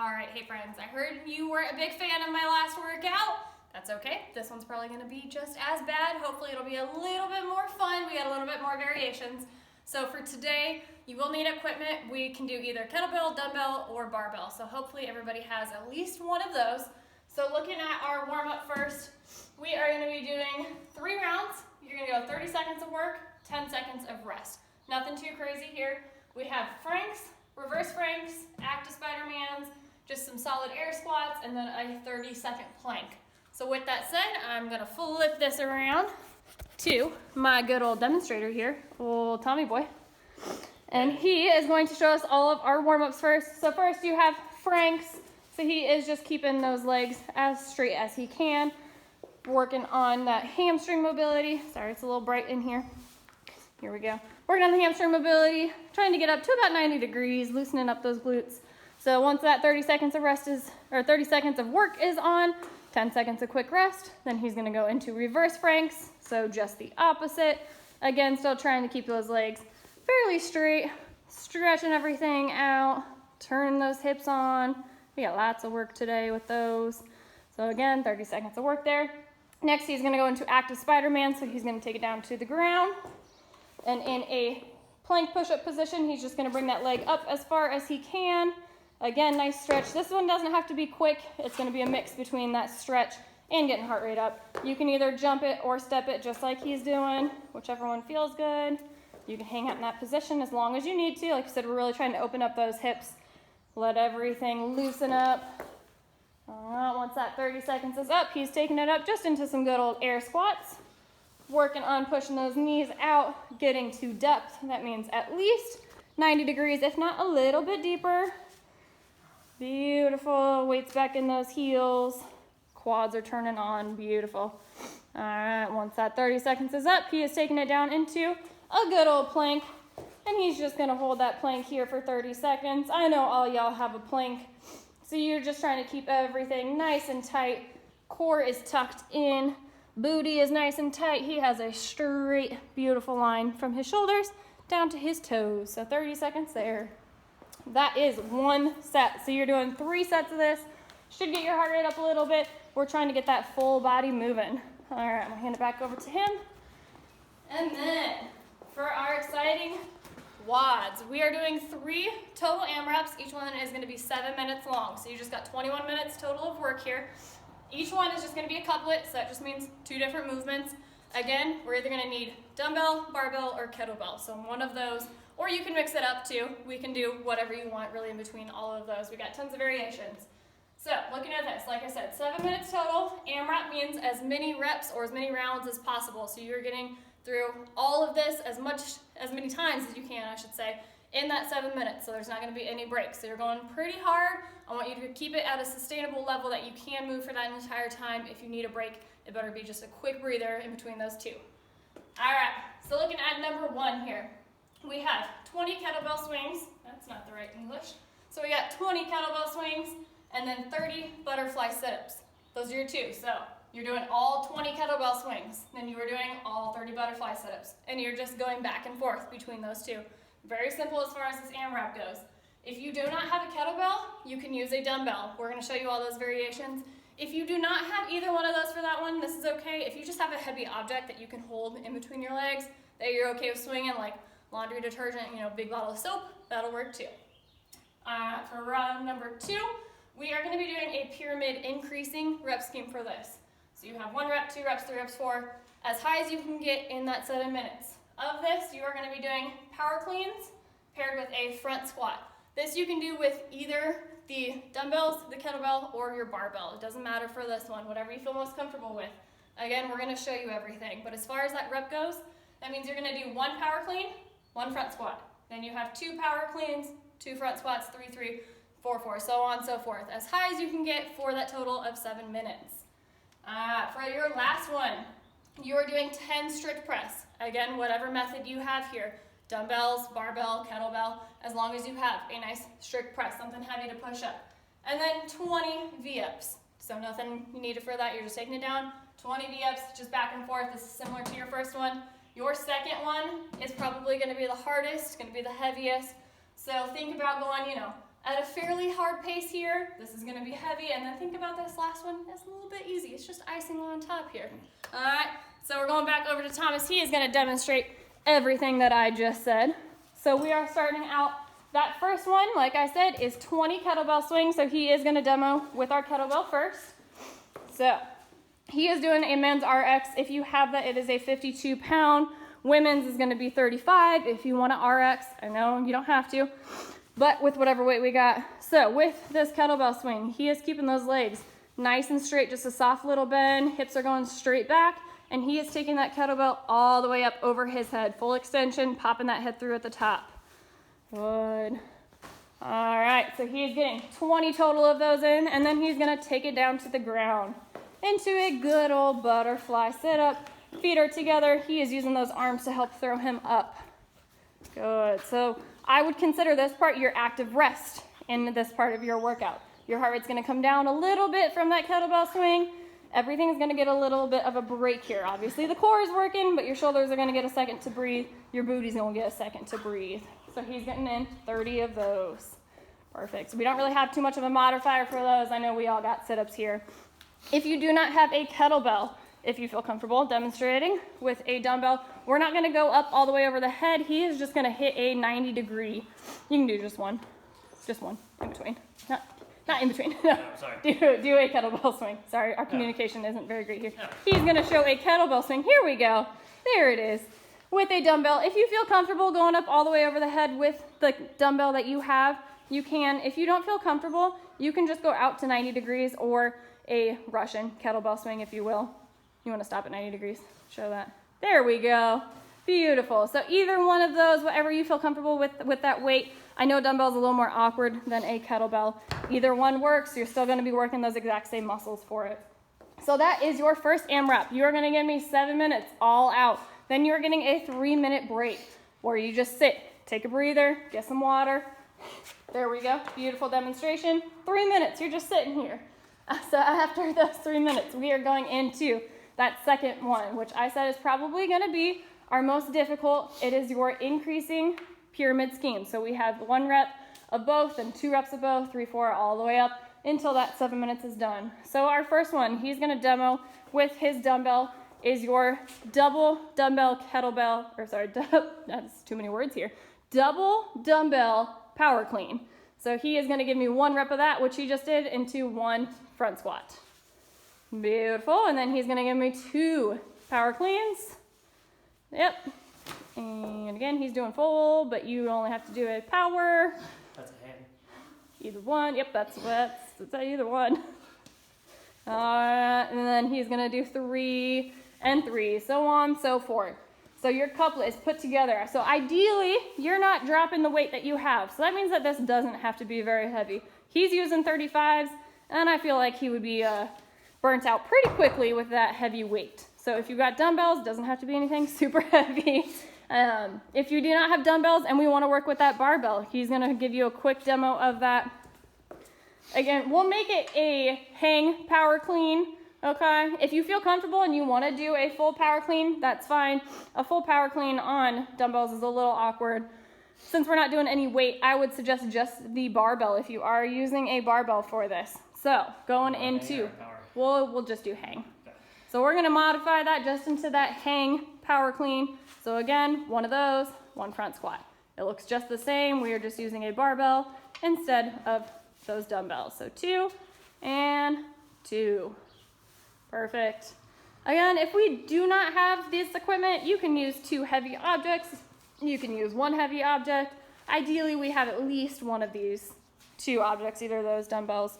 All right, hey friends, I heard you weren't a big fan of my last workout. That's okay. This one's probably gonna be just as bad. Hopefully it'll be a little bit more fun. We got a little bit more variations. So for today, you will need equipment. We can do either kettlebell, dumbbell, or barbell. So hopefully everybody has at least one of those. So looking at our warm-up first, we are gonna be doing 3 rounds. You're gonna go 30 seconds of work, 10 seconds of rest. Nothing too crazy here. We have Franks, reverse Franks, active Spider-Mans, just some solid air squats, and then a 30-second plank. So with that said, I'm gonna flip this around to my good old demonstrator here, old Tommy boy. And he is going to show us all of our warm-ups first. So first you have Franks. So he is just keeping those legs as straight as he can, working on that hamstring mobility. Sorry, it's a little bright in here. Here we go. Working on the hamstring mobility, trying to get up to about 90 degrees, loosening up those glutes. So once that 30 seconds of rest is, or 30 seconds of work is on, 10 seconds of quick rest, then he's gonna go into reverse Franks, so just the opposite. Again, still trying to keep those legs fairly straight, stretching everything out, turning those hips on. We got lots of work today with those. So again, 30 seconds of work there. Next, he's gonna go into active Spider-Man, so he's gonna take it down to the ground. And in a plank push-up position, he's just gonna bring that leg up as far as he can. Again, nice stretch. This one doesn't have to be quick. It's gonna be a mix between that stretch and getting heart rate up. You can either jump it or step it just like he's doing, whichever one feels good. You can hang out in that position as long as you need to. Like I said, we're really trying to open up those hips. Let everything loosen up. Once that 30 seconds is up, he's taking it up just into some good old air squats. Working on pushing those knees out, getting to depth. That means at least 90 degrees, if not a little bit deeper. Beautiful. Weights back in those heels. Quads are turning on. Beautiful. All right, once that 30 seconds is up, he is taking it down into a good old plank. And he's just gonna hold that plank here for 30 seconds. I know all y'all have a plank, so you're just trying to keep everything nice and tight. Core is tucked in. Booty is nice and tight. He has a straight, beautiful line from his shoulders down to his toes. So 30 seconds there. That is 1 set. So you're doing 3 sets of this. Should get your heart rate up a little bit. We're trying to get that full body moving. All right, I'm gonna hand it back over to him. And then for our exciting WODs, we are doing 3 total AMRAPs. Each one is gonna be 7 minutes long. So you just got 21 minutes total of work here. Each one is just gonna be a couplet, so that just means 2 different movements. Again, we're either gonna need dumbbell, barbell, or kettlebell. So one of those, or you can mix it up too. We can do whatever you want really in between all of those. We got tons of variations. So looking at this, like I said, 7 minutes total. AMRAP means as many reps or as many rounds as possible. So you're getting through all of this as many times as you can, I should say, in that 7 minutes. So there's not gonna be any breaks. So you're going pretty hard. I want you to keep it at a sustainable level that you can move for that entire time. If you need a break, it better be just a quick breather in between those 2. All right, so looking at number 1 here, we have 20 kettlebell swings. That's not the right English. So we got 20 kettlebell swings and then 30 butterfly sit-ups. Those are your 2. So you're doing all 20 kettlebell swings, then you are doing all 30 butterfly sit-ups, and you're just going back and forth between those 2. Very simple as far as this AMRAP goes. If you do not have a kettlebell, you can use a dumbbell. We're gonna show you all those variations. If you do not have either one of those for that one, this is okay. If you just have a heavy object that you can hold in between your legs, that you're okay with swinging, like laundry detergent, big bottle of soap, that'll work too. For round number 2, we are gonna be doing a pyramid increasing rep scheme for this. So you have 1 rep, 2 reps, 3 reps, 4, as high as you can get in that 7 minutes. Of this, you are gonna be doing power cleans paired with a front squat. This you can do with either the dumbbells, the kettlebell, or your barbell. It doesn't matter for this one, whatever you feel most comfortable with. Again, we're gonna show you everything, but as far as that rep goes, that means you're gonna do 1 power clean, 1 front squat. Then you have 2 power cleans, 2 front squats, 3, 3, 4, 4, so on and so forth. As high as you can get for that total of 7 minutes. For your last one, you are doing 10 strict press. Again, whatever method you have here. Dumbbells, barbell, kettlebell, as long as you have a nice strict press, something heavy to push up. And then 20 V-ups. So nothing you need for that, you're just taking it down. 20 V-ups, just back and forth. This is similar to your first one. Your second one is probably gonna be the hardest, gonna be the heaviest. So think about going, at a fairly hard pace here. This is gonna be heavy, and then think about this last one. It's a little bit easy. It's just icing on top here. All right, so we're going back over to Thomas. He is gonna demonstrate everything that I just said. So we are starting out, that first one, like I said, is 20 kettlebell swings. So he is gonna demo with our kettlebell first. So he is doing a men's RX. If you have that, it is a 52-pound. Women's is gonna be 35 if you want to RX. I know you don't have to, but with whatever weight we got. So with this kettlebell swing, he is keeping those legs nice and straight, just a soft little bend. Hips are going straight back, and he is taking that kettlebell all the way up over his head. Full extension, popping that head through at the top. Good. All right, so he's getting 20 total of those in, and then he's gonna take it down to the ground into a good old butterfly sit-up. Feet are together. He is using those arms to help throw him up. Good. So I would consider this part your active rest in this part of your workout. Your heart rate's going to come down a little bit from that kettlebell swing. Everything is going to get a little bit of a break here. Obviously the core is working, but your shoulders are going to get a second to breathe. Your booty's going to get a second to breathe. So he's getting in 30 of those. Perfect. So we don't really have too much of a modifier for those. I know we all got sit-ups here. If you do not have a kettlebell, if you feel comfortable demonstrating with a dumbbell, we're not gonna go up all the way over the head. He is just gonna hit a 90-degree. You can do just one in between. Not in between, no. Sorry. Do a kettlebell swing. Sorry, our communication isn't very great here. He's gonna show a kettlebell swing. Here we go. There it is. With a dumbbell. If you feel comfortable going up all the way over the head with the dumbbell that you have, you can. If you don't feel comfortable, you can just go out to 90 degrees or a Russian kettlebell swing, if you will. You want to stop at 90 degrees? Show that. There we go. Beautiful. So either one of those, whatever you feel comfortable with that weight. I know dumbbell's a little more awkward than a kettlebell. Either one works. You're still going to be working those exact same muscles for it. So that is your first AMRAP. You're going to give me 7 minutes all out. Then you're getting a 3-minute break where you just sit, take a breather, get some water. There we go. Beautiful demonstration. 3 minutes. You're just sitting here. So after those 3 minutes, we are going into that second one, which I said is probably going to be our most difficult. It is your increasing pyramid scheme. So we have 1 rep of both and 2 reps of both, 3, 4, all the way up until that 7 minutes is done. So our first one, he's going to demo with his dumbbell, is your double dumbbell kettlebell, or sorry, that's too many words here, double dumbbell power clean. So he is going to give me 1 rep of that, which he just did, into 1 front squat. Beautiful. And then he's going to give me 2 power cleans. Yep. And again, he's doing full, but you only have to do a power. That's a hand. Either one. Yep, that's either one. And then he's going to do 3 and 3, so on, so forth. So your couplet is put together. So ideally, you're not dropping the weight that you have. So that means that this doesn't have to be very heavy. He's using 35s, and I feel like he would be burnt out pretty quickly with that heavy weight. So if you've got dumbbells, it doesn't have to be anything super heavy. If you do not have dumbbells and we want to work with that barbell, he's going to give you a quick demo of that. Again, we'll make it a hang power clean. Okay, if you feel comfortable and you want to do a full power clean, that's fine. A full power clean on dumbbells is a little awkward. Since we're not doing any weight, I would suggest just the barbell if you are using a barbell for this. So going into, we'll just do hang. Okay. So we're going to modify that just into that hang power clean. So again, 1 of those, 1 front squat. It looks just the same. We are just using a barbell instead of those dumbbells. So 2 and 2. Perfect. Again, if we do not have this equipment, you can use 2 heavy objects. You can use 1 heavy object. Ideally, we have at least 1 of these 2 objects, either those dumbbells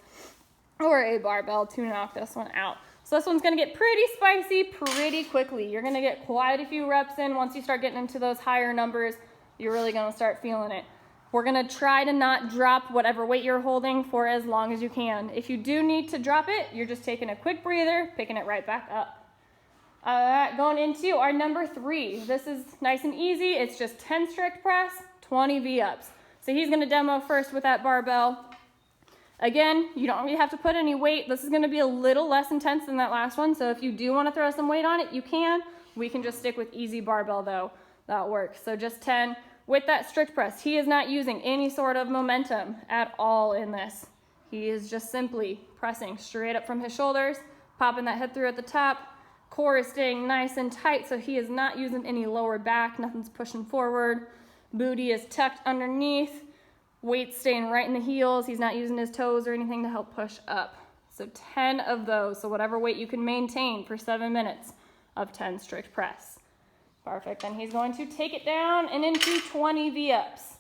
or a barbell, to knock this one out. So this one's going to get pretty spicy pretty quickly. You're going to get quite a few reps in. Once you start getting into those higher numbers, you're really going to start feeling it. We're going to try to not drop whatever weight you're holding for as long as you can. If you do need to drop it, you're just taking a quick breather, picking it right back up. Going into our number 3. This is nice and easy. It's just 10 strict press, 20 V-ups. So he's going to demo first with that barbell. Again, you don't really have to put any weight. This is going to be a little less intense than that last one. So if you do want to throw some weight on it, you can. We can just stick with easy barbell though. That works. So just 10 with that strict press, he is not using any sort of momentum at all in this. He is just simply pressing straight up from his shoulders, popping that head through at the top. Core is staying nice and tight, so he is not using any lower back. Nothing's pushing forward. Booty is tucked underneath. Weight staying right in the heels. He's not using his toes or anything to help push up. So 10 of those. So whatever weight you can maintain for 7 minutes of 10 strict press. Perfect. Then he's going to take it down and into 20 V-ups.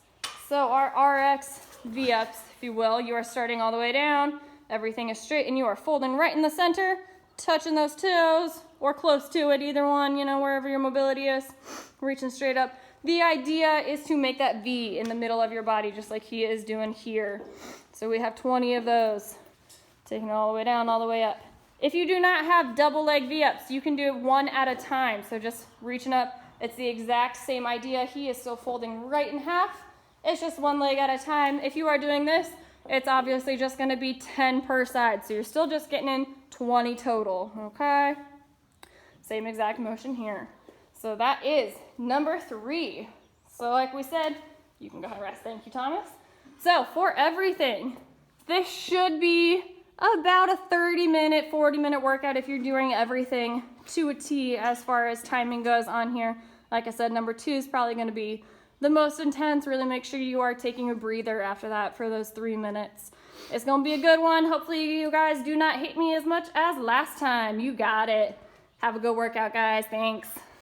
So our RX V-ups, if you will, you are starting all the way down. Everything is straight and you are folding right in the center, touching those toes or close to it, either one, you know, wherever your mobility is, reaching straight up. The idea is to make that V in the middle of your body, just like he is doing here. So we have 20 of those, taking it all the way down, all the way up. If you do not have double leg V-ups, you can do it one at a time. So just reaching up, it's the exact same idea. He is still folding right in half. It's just one leg at a time. If you are doing this, it's obviously just gonna be 10 per side. So you're still just getting in 20 total, okay? Same exact motion here. So that is number 3. So like we said, you can go ahead and rest. Thank you, Thomas. So for everything, this should be about a 30-minute, 40-minute workout if you're doing everything to a T as far as timing goes on here. Like I said, number 2 is probably gonna be the most intense. Really make sure you are taking a breather after that for those 3 minutes. It's gonna be a good one. Hopefully you guys do not hate me as much as last time. You got it. Have a good workout, guys. Thanks.